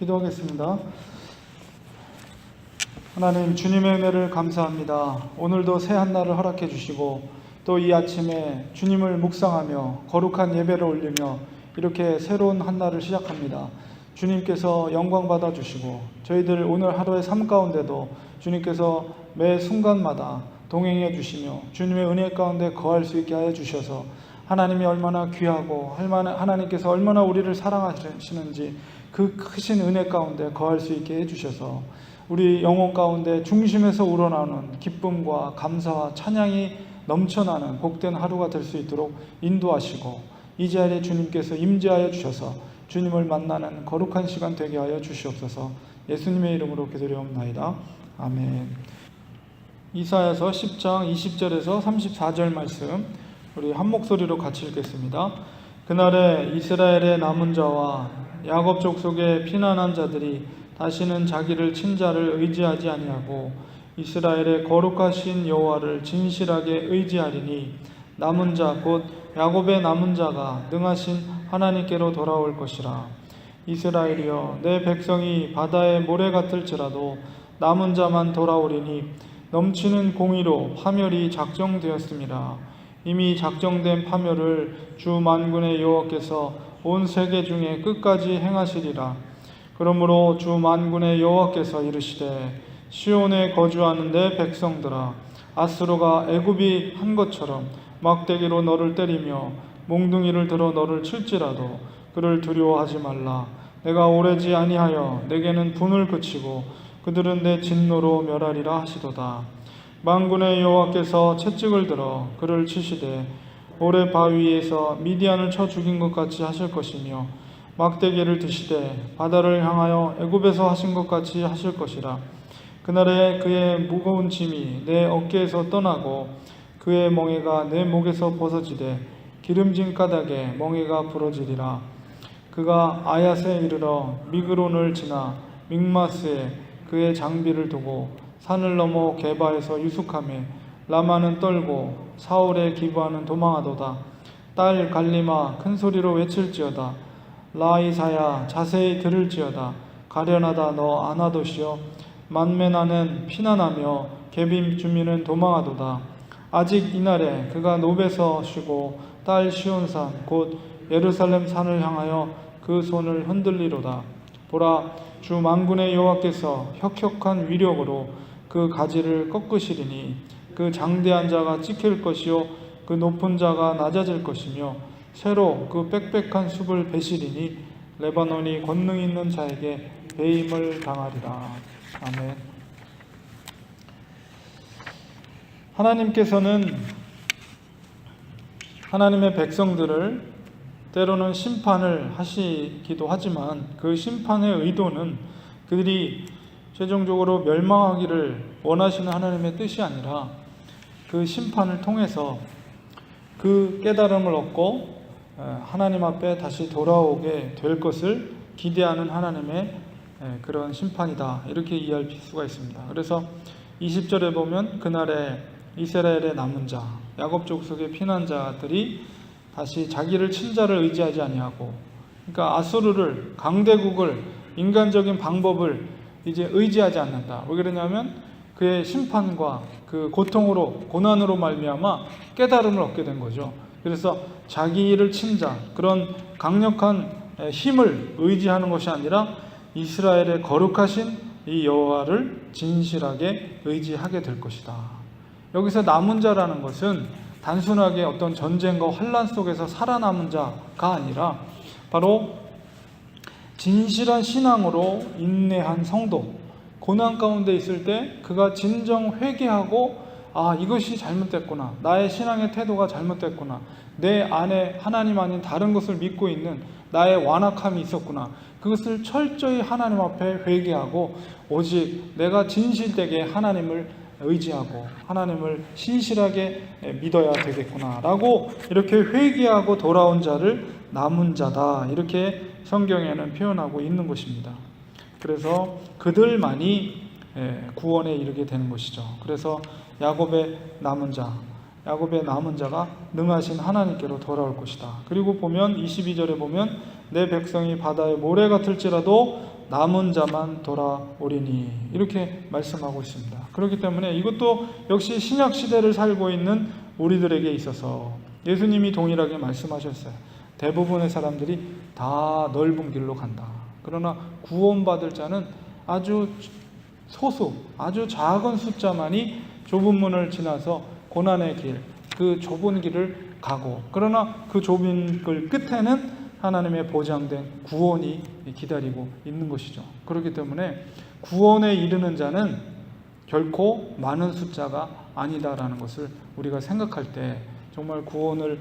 기도하겠습니다. 하나님, 주님의 은혜를 감사합니다. 오늘도 새 한날을 허락해 주시고 또 이 아침에 주님을 묵상하며 거룩한 예배를 올리며 이렇게 새로운 한날을 시작합니다. 주님께서 영광 받아 주시고 저희들 오늘 하루의 삶 가운데도 주님께서 매 순간마다 동행해 주시며 주님의 은혜 가운데 거할 수 있게 하여 주셔서 하나님이 얼마나 귀하고 하나님께서 얼마나 우리를 사랑하시는지 그 크신 은혜 가운데 거할 수 있게 해주셔서 우리 영혼 가운데 중심에서 우러나오는 기쁨과 감사와 찬양이 넘쳐나는 복된 하루가 될 수 있도록 인도하시고 이 자리에 주님께서 임재하여 주셔서 주님을 만나는 거룩한 시간 되게 하여 주시옵소서. 예수님의 이름으로 기도드리옵나이다. 아멘. 이사야서 10장 20절에서 34절 말씀 우리 한 목소리로 같이 읽겠습니다. 그날에 이스라엘의 남은 자와 야곱 족속의 피난한 자들이 다시는 자기를 친 자를 의지하지 아니하고 이스라엘의 거룩하신 여호와를 진실하게 의지하리니 남은 자 곧 야곱의 남은 자가 능하신 하나님께로 돌아올 것이라. 이스라엘이여, 내 백성이 바다의 모래 같을지라도 남은 자만 돌아오리니 넘치는 공의로 파멸이 작정되었습니다. 이미 작정된 파멸을 주 만군의 여호와께서 온 세계 중에 끝까지 행하시리라. 그러므로 주 만군의 여호와께서 이르시되 시온에 거주하는 내 백성들아, 아수르가 애굽이 한 것처럼 막대기로 너를 때리며 몽둥이를 들어 너를 칠지라도 그를 두려워하지 말라. 내가 오래지 아니하여 내게는 분을 그치고 그들은 내 진노로 멸하리라 하시도다. 만군의 여호와께서 채찍을 들어 그를 치시되 오래 바위에서 미디안을 쳐 죽인 것 같이 하실 것이며 막대기를 드시되 바다를 향하여 애굽에서 하신 것 같이 하실 것이라. 그날에 그의 무거운 짐이 내 어깨에서 떠나고 그의 멍에가 내 목에서 벗어지되 기름진 까닭에 멍에가 부러지리라. 그가 아얏에 이르러 미그론을 지나 믹마스에 그의 장비를 두고 산을 넘어 게바에서 유숙하며 라마는 떨고 사울의 기브아는 도망하도다. 딸 갈리마 큰 소리로 외칠지어다. 라이사야 자세히 들을지어다. 가련하다 너 아나도시여, 만메나는 피난하며 게빔 주민은 도망하도다. 아직 이날에 그가 노베서 쉬고 딸 시온산 곧 예루살렘 산을 향하여 그 손을 흔들리로다. 보라, 주 만군의 여호와께서 혁혁한 위력으로 그 가지를 꺾으시리니 그 장대한 자가 찍힐 것이요 그 높은 자가 낮아질 것이며 새로 그 빽빽한 숲을 베시리니 레바논이 권능 있는 자에게 배임을 당하리라. 아멘. 하나님께서는 하나님의 백성들을 때로는 심판을 하시기도 하지만 그 심판의 의도는 그들이 최종적으로 멸망하기를 원하시는 하나님의 뜻이 아니라 그 심판을 통해서 그 깨달음을 얻고 하나님 앞에 다시 돌아오게 될 것을 기대하는 하나님의 그런 심판이다, 이렇게 이해할 수가 있습니다. 그래서 20절에 보면 그날에 이스라엘의 남은 자, 야곱 족속의 피난자들이 다시 자기를 친 자를 의지하지 아니하고, 그러니까 아수르를, 강대국을, 인간적인 방법을 이제 의지하지 않는다. 왜 그러냐면 그의 심판과 그 고통으로, 고난으로 말미암아 깨달음을 얻게 된 거죠. 그래서 자기를 친 자, 그런 강력한 힘을 의지하는 것이 아니라 이스라엘의 거룩하신 이 여호와를 진실하게 의지하게 될 것이다. 여기서 남은 자라는 것은 단순하게 어떤 전쟁과 환난 속에서 살아남은 자가 아니라 바로 진실한 신앙으로 인내한 성도, 고난 가운데 있을 때 그가 진정 회개하고 이것이 잘못됐구나, 나의 신앙의 태도가 잘못됐구나, 내 안에 하나님 아닌 다른 것을 믿고 있는 나의 완악함이 있었구나, 그것을 철저히 하나님 앞에 회개하고 오직 내가 진실되게 하나님을 의지하고 하나님을 신실하게 믿어야 되겠구나 라고 이렇게 회개하고 돌아온 자를 남은 자다, 이렇게 성경에는 표현하고 있는 것입니다. 그래서 그들만이 구원에 이르게 되는 것이죠. 그래서 야곱의 남은 자가 능하신 하나님께로 돌아올 것이다. 그리고 보면 22절에 보면 내 백성이 바다의 모래 같을지라도 남은 자만 돌아오리니 이렇게 말씀하고 있습니다. 그렇기 때문에 이것도 역시 신약 시대를 살고 있는 우리들에게 있어서 예수님이 동일하게 말씀하셨어요. 대부분의 사람들이 다 넓은 길로 간다. 그러나 구원받을 자는 아주 소수, 아주 작은 숫자만이 좁은 문을 지나서 고난의 길, 그 좁은 길을 가고, 그러나 그 좁은 길 끝에는 하나님의 보장된 구원이 기다리고 있는 것이죠. 그렇기 때문에 구원에 이르는 자는 결코 많은 숫자가 아니다라는 것을 우리가 생각할 때 정말 구원을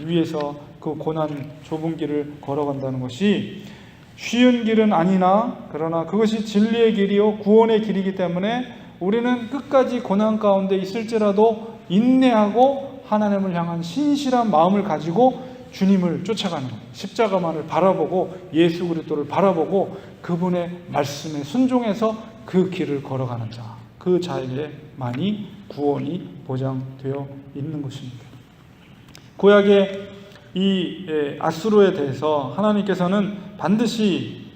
위해서 그 고난 좁은 길을 걸어간다는 것이 쉬운 길은 아니나 그러나 그것이 진리의 길이요 구원의 길이기 때문에 우리는 끝까지 고난 가운데 있을지라도 인내하고 하나님을 향한 신실한 마음을 가지고 주님을 쫓아가는 거예요. 십자가만을 바라보고 예수 그리스도를 바라보고 그분의 말씀에 순종해서 그 길을 걸어가는 자, 그 자에게만이 구원이 보장되어 있는 것입니다. 구약의 이 아수르에 대해서 하나님께서는 반드시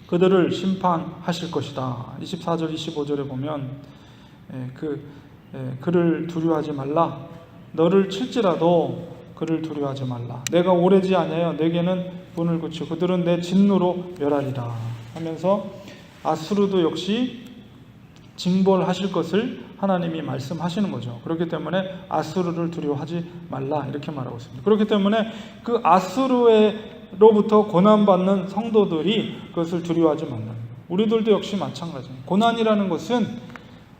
그들을 심판하실 것이다. 24절 25절에 보면 그를 두려워하지 말라. 너를 칠지라도 그를 두려워하지 말라. 내가 오래지 아니하여 내게는 분을 굳히고 그들은 내 진노로 멸하리라 하면서 아수르도 역시 징벌하실 것을 하나님이 말씀하시는 거죠. 그렇기 때문에 아수르를 두려워하지 말라 이렇게 말하고 있습니다. 그렇기 때문에 그 아수르로부터 고난받는 성도들이 그것을 두려워하지 말라. 우리들도 역시 마찬가지입니다. 고난이라는 것은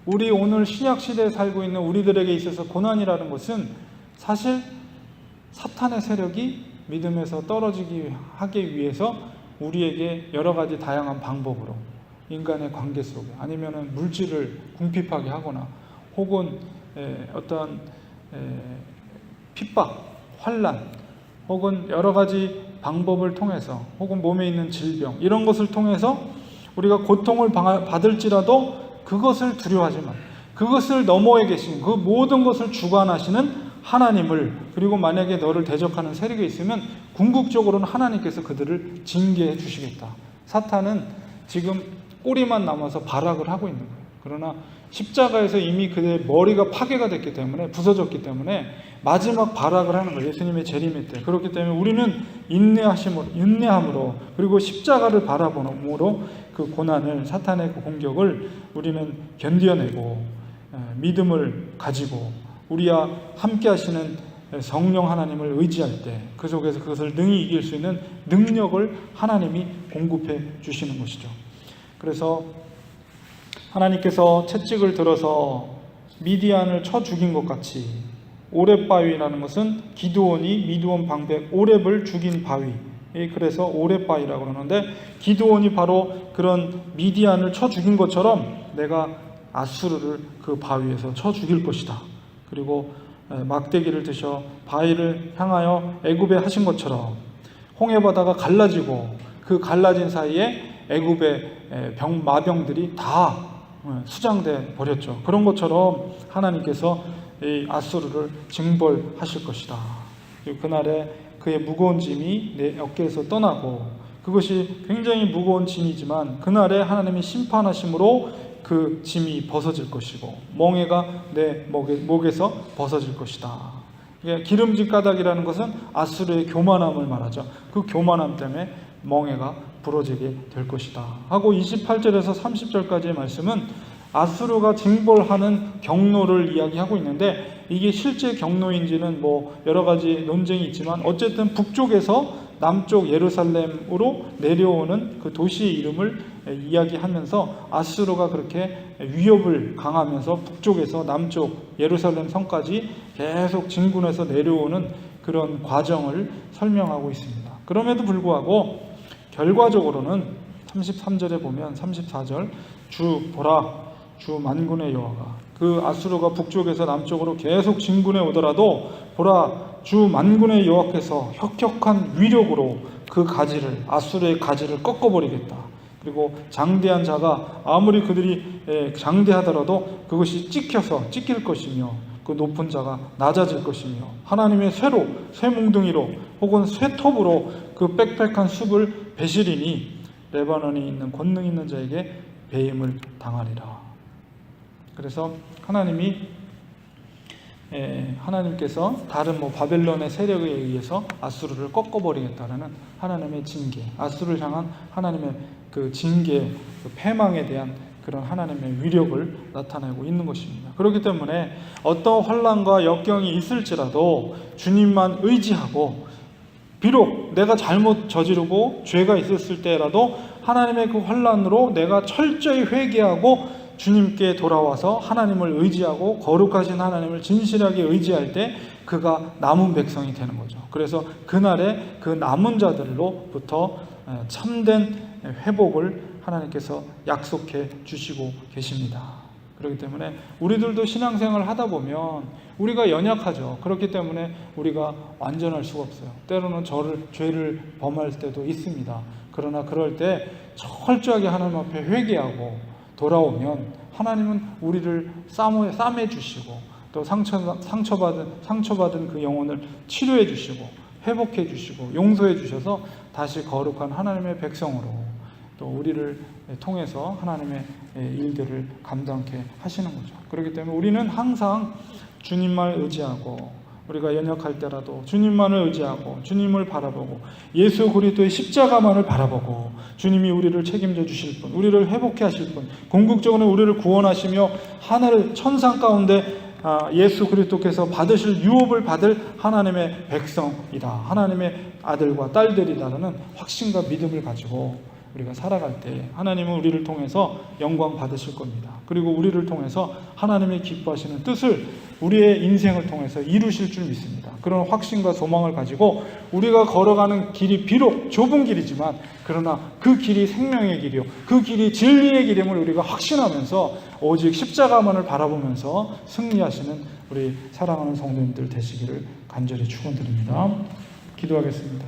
우리 오늘 신약 시대에 살고 있는 우리들에게 있어서 고난이라는 것은 사실 사탄의 세력이 믿음에서 떨어지게 하기 위해서 우리에게 여러 가지 다양한 방법으로 인간의 관계 속에 아니면 물질을 궁핍하게 하거나 혹은 어떤 핍박, 환난 혹은 여러 가지 방법을 통해서 혹은 몸에 있는 질병 이런 것을 통해서 우리가 고통을 받을지라도 그것을 두려워하지 마. 그것을 너머에 계신 그 모든 것을 주관하시는 하나님을 그리고 만약에 너를 대적하는 세력이 있으면 궁극적으로는 하나님께서 그들을 징계해 주시겠다. 사탄은 지금 꼬리만 남아서 발악을 하고 있는 거예요. 그러나 십자가에서 이미 그의 머리가 파괴가 됐기 때문에 부서졌기 때문에 마지막 발악을 하는 거예요. 예수님의 재림의 때. 그렇기 때문에 우리는 인내함으로 그리고 십자가를 바라봄으로 그 고난을 사탄의 그 공격을 우리는 견뎌내고 믿음을 가지고 우리와 함께 하시는 성령 하나님을 의지할 때 그 속에서 그것을 능히 이길 수 있는 능력을 하나님이 공급해 주시는 것이죠. 그래서 하나님께서 채찍을 들어서 미디안을 쳐 죽인 것 같이 오렙바위라는 것은 기드온이 미드온 방백 오렙을 죽인 바위, 그래서 오렙바위라고 그러는데 기드온이 바로 그런 미디안을 쳐 죽인 것처럼 내가 아수르를 그 바위에서 쳐 죽일 것이다. 그리고 막대기를 드셔 바위를 향하여 애굽에 하신 것처럼 홍해 바다가 갈라지고 그 갈라진 사이에 애굽의 마병들이 다 수장돼 버렸죠. 그런 것처럼 하나님께서 이 아수르를 징벌하실 것이다. 그날에 그의 무거운 짐이 내 어깨에서 떠나고 그것이 굉장히 무거운 짐이지만 그날에 하나님이 심판하심으로 그 짐이 벗어질 것이고 멍에가 내 목에서 벗어질 것이다. 기름진 가닥이라는 것은 아수르의 교만함을 말하죠. 그 교만함 때문에 멍에가 부러지게 될 것이다 하고 28절에서 30절까지의 말씀은 아수르가 징벌하는 경로를 이야기하고 있는데 이게 실제 경로인지는 여러 가지 논쟁이 있지만 어쨌든 북쪽에서 남쪽 예루살렘으로 내려오는 그 도시의 이름을 이야기하면서 아수르가 그렇게 위협을 강하면서 북쪽에서 남쪽 예루살렘 성까지 계속 진군해서 내려오는 그런 과정을 설명하고 있습니다. 그럼에도 불구하고 결과적으로는 33절에 보면 34절 보라 주 만군의 여호와가 그 아수르가 북쪽에서 남쪽으로 계속 진군해 오더라도 보라 주 만군의 여호와께서 혁혁한 위력으로 그 가지를 아수르의 가지를 꺾어버리겠다. 그리고 장대한 자가 아무리 그들이 장대하더라도 그것이 찢길 것이며 그 높은 자가 낮아질 것이며 하나님의 쇠몽둥이로 혹은 쇠톱으로 그 빽빽한 숲을 베시리니 레바논에 있는 권능 있는 자에게 배임을 당하리라. 그래서 하나님께서 다른 바벨론의 세력에 의해서 아수르를 꺾어버리겠다라는 하나님의 징계, 아수르를 향한 하나님의 그 징계, 그 패망에 대한 그런 하나님의 위력을 나타내고 있는 것입니다. 그렇기 때문에 어떤 환난과 역경이 있을지라도 주님만 의지하고, 비록 내가 잘못 저지르고 죄가 있었을 때라도 하나님의 그 환난으로 내가 철저히 회개하고 주님께 돌아와서 하나님을 의지하고 거룩하신 하나님을 진실하게 의지할 때 그가 남은 백성이 되는 거죠. 그래서 그날에 그 남은 자들로부터 참된 회복을 하나님께서 약속해 주시고 계십니다. 그렇기 때문에 우리들도 신앙생활을 하다 보면 우리가 연약하죠. 그렇기 때문에 우리가 완전할 수가 없어요. 때로는 죄를 범할 때도 있습니다. 그러나 그럴 때 철저하게 하나님 앞에 회개하고 돌아오면 하나님은 우리를 싸매 주시고, 또 상처받은 그 영혼을 치료해 주시고 회복해 주시고 용서해 주셔서 다시 거룩한 하나님의 백성으로 또 우리를 통해서 하나님의 일들을 감당케 하시는 거죠. 그렇기 때문에 우리는 항상 주님만 의지하고, 우리가 연약할 때라도 주님만을 의지하고 주님을 바라보고 예수 그리스도의 십자가만을 바라보고, 주님이 우리를 책임져 주실 분, 우리를 회복해 하실 분, 궁극적으로 우리를 구원하시며 하늘 천상 가운데 예수 그리스도께서 받으실 유업을 받을 하나님의 백성이다, 하나님의 아들과 딸들이다라는 확신과 믿음을 가지고 우리가 살아갈 때 하나님은 우리를 통해서 영광 받으실 겁니다. 그리고 우리를 통해서 하나님의 기뻐하시는 뜻을 우리의 인생을 통해서 이루실 줄 믿습니다. 그런 확신과 소망을 가지고 우리가 걸어가는 길이 비록 좁은 길이지만, 그러나 그 길이 생명의 길이요, 그 길이 진리의 길임을 우리가 확신하면서 오직 십자가만을 바라보면서 승리하시는 우리 사랑하는 성도님들 되시기를 간절히 축원드립니다. 기도하겠습니다.